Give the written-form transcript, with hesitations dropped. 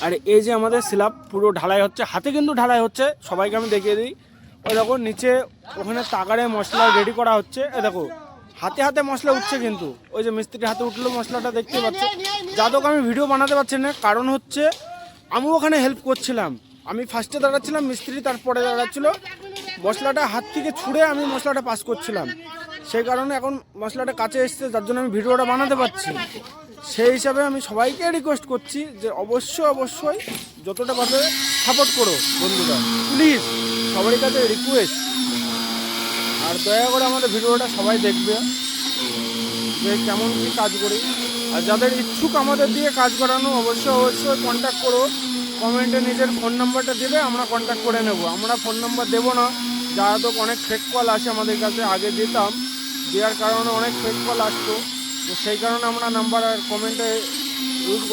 আর এই যে আমাদের স্ল্যাব পুরো ঢালাই হচ্ছে, হাতে কিন্তু ঢালাই হচ্ছে, সবাইকে আমি দেখিয়ে দিই। ওই দেখো নিচে ওখানে তাগারে মশলা রেডি করা হচ্ছে, এ দেখো হাতে হাতে মশলা উঠছে, কিন্তু ওই যে মিস্ত্রির হাতে উঠলো মশলাটা দেখতে পাচ্ছে। যাদক আমি ভিডিও বানাতে পারছি না, কারণ হচ্ছে আমি ওখানে হেল্প করছিলাম। আমি ফার্স্টে দাঁড়াচ্ছিলাম, মিস্ত্রি তারপরে দাঁড়াচ্ছিল। মশলাটা হাত থেকে ছুঁড়ে আমি মশলাটা পাস করছিলাম, সেই কারণে এখন মশলাটা কাছে এসছে, যার জন্য আমি ভিডিওটা বানাতে পারছি। সেই হিসাবে আমি সবাইকে রিকোয়েস্ট করছি যে অবশ্যই যতটা পারবে সাপোর্ট করো বন্ধুরা, প্লিজ সবারই কাছে রিকোয়েস্ট। আর দয়া করে আমাদের ভিডিওটা সবাই দেখবে যে কেমন কী কাজ করি। আর যাদের ইচ্ছুক আমাদের দিয়ে কাজ করানো অবশ্যই কন্ট্যাক্ট করো। কমেন্টে নিজের ফোন নাম্বারটা দেবে, আমরা কন্ট্যাক্ট করে নেব। আমরা ফোন নাম্বার দেবো না, যারা তো অনেক ফেক কল আসে আমাদের কাছে, আগে দিতাম, দেওয়ার কারণে অনেক ফেক কল আসতো, তো সেই কারণে আমরা নাম্বার আর কমেন্টে ইউজ